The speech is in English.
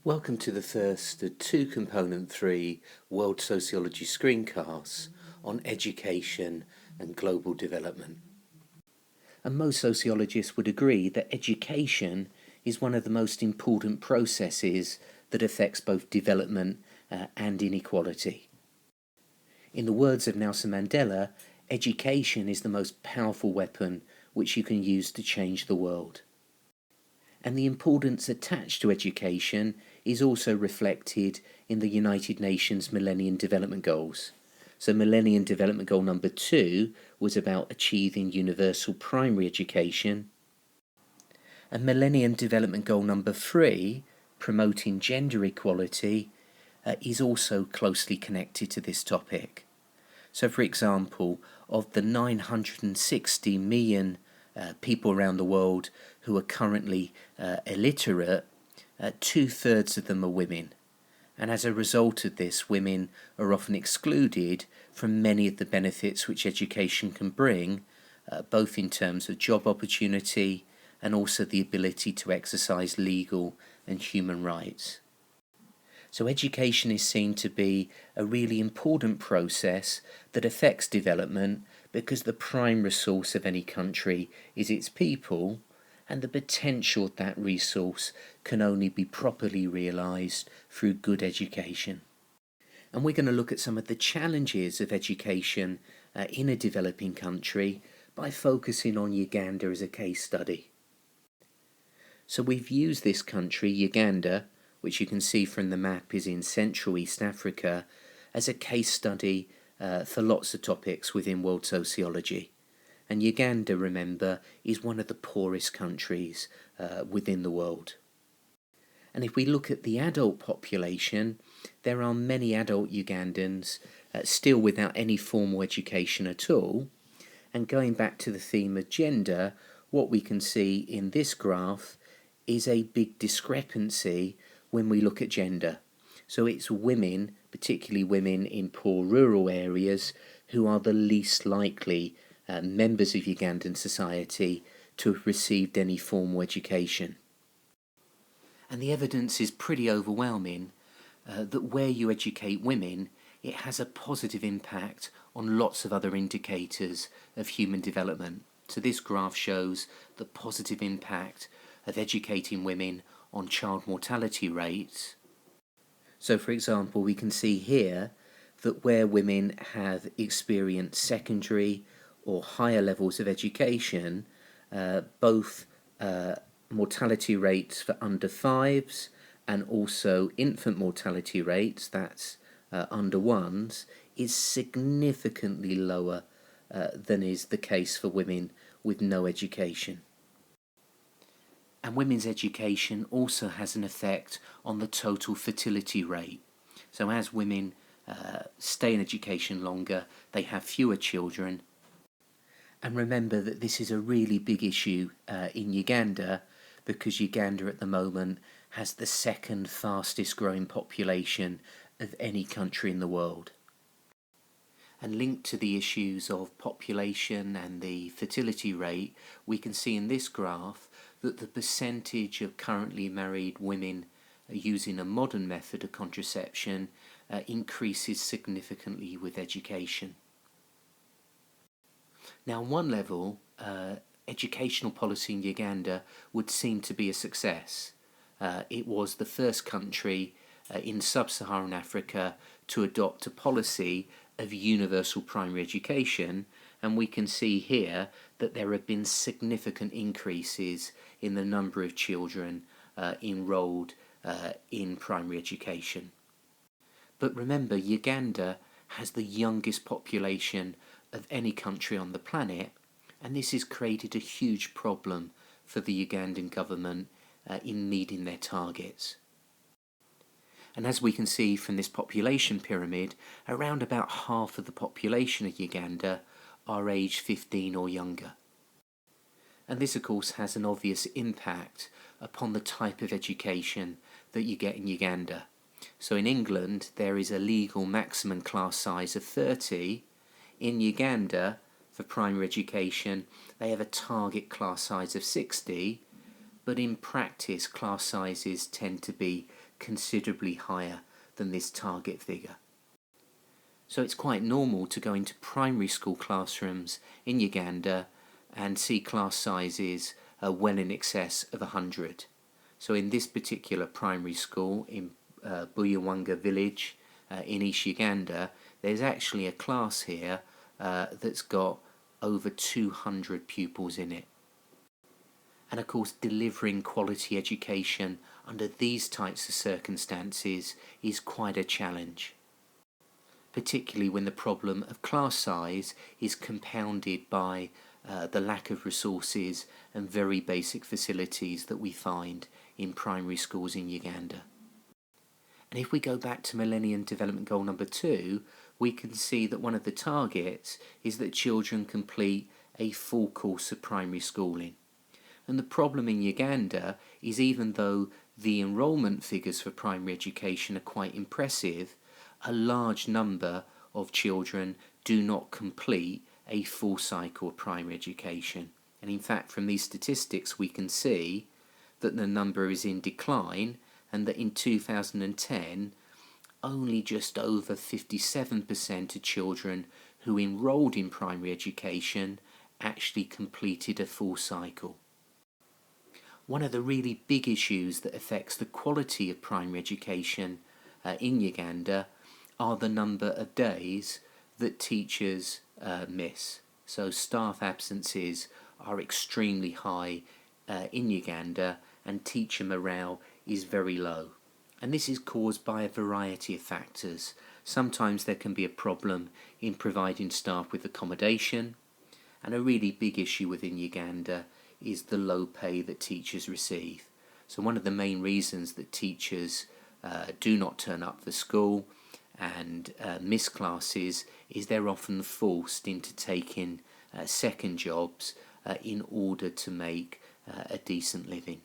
Welcome to the first two-component 3 World Sociology screencasts on education and global development. And most sociologists would agree that education is one of the most important processes that affects both development and inequality. In the words of Nelson Mandela, education is the most powerful weapon which you can use to change the world. And the importance attached to education is also reflected in the United Nations Millennium Development Goals. So Millennium Development Goal number 2 was about achieving universal primary education. And Millennium Development Goal number 3, promoting gender equality, is also closely connected to this topic. So for example, of the 960 million people around the world who are currently illiterate, 2/3 of them are women. And as a result of this, women are often excluded from many of the benefits which education can bring, both in terms of job opportunity and also the ability to exercise legal and human rights. So education is seen to be a really important process that affects development because the prime resource of any country is its people, and the potential of that resource can only be properly realised through good education. And we're going to look at some of the challenges of education in a developing country by focusing on Uganda as a case study. So we've used this country, Uganda, which you can see from the map is in Central East Africa, as a case study for lots of topics within World Sociology. And Uganda, remember, is one of the poorest countries within the world. And if we look at the adult population, there are many adult Ugandans still without any formal education at all. And going back to the theme of gender, what we can see in this graph is a big discrepancy when we look at gender. So it's women, particularly women in poor rural areas, who are the least likely members of Ugandan society to have received any formal education. And the evidence is pretty overwhelming that where you educate women, it has a positive impact on lots of other indicators of human development. So this graph shows the positive impact of educating women on child mortality rates. So for example, we can see here that where women have experienced secondary or higher levels of education, both mortality rates for under 5s and also infant mortality rates, that's under 1s, is significantly lower than is the case for women with no education. And women's education also has an effect on the total fertility rate. So as women stay in education longer, they have fewer children. And remember that this is a really big issue in Uganda, because Uganda at the moment has the second fastest growing population of any country in the world. And linked to the issues of population and the fertility rate, we can see in this graph that the percentage of currently married women using a modern method of contraception increases significantly with education. Now, on one level, educational policy in Uganda would seem to be a success. It was the first country in sub-Saharan Africa to adopt a policy of universal primary education, and we can see here that there have been significant increases in the number of children enrolled in primary education. But remember, Uganda has the youngest population of any country on the planet, and this has created a huge problem for the Ugandan government in meeting their targets. And as we can see from this population pyramid, around about half of the population of Uganda are aged 15 or younger. And this, of course, has an obvious impact upon the type of education that you get in Uganda. So in England, there is a legal maximum class size of 30. In Uganda, for primary education, they have a target class size of 60, but in practice class sizes tend to be considerably higher than this target figure. So it's quite normal to go into primary school classrooms in Uganda and see class sizes well in excess of 100. So in this particular primary school in Buyawanga village in East Uganda, there's actually a class here that's got over 200 pupils in it. And of course, delivering quality education under these types of circumstances is quite a challenge, particularly when the problem of class size is compounded by the lack of resources and very basic facilities that we find in primary schools in Uganda. And if we go back to Millennium Development Goal number 2, we can see that one of the targets is that children complete a full course of primary schooling. And the problem in Uganda is, even though the enrolment figures for primary education are quite impressive, a large number of children do not complete a full cycle of primary education. And in fact, from these statistics, we can see that the number is in decline, and that in 2010, only just over 57% of children who enrolled in primary education actually completed a full cycle. One of the really big issues that affects the quality of primary education in Uganda are the number of days that teachers miss. So staff absences are extremely high in Uganda, and teacher morale is very low. And this is caused by a variety of factors. Sometimes there can be a problem in providing staff with accommodation, and a really big issue within Uganda is the low pay that teachers receive. So one of the main reasons that teachers do not turn up for school and miss classes is they're often forced into taking second jobs in order to make a decent living.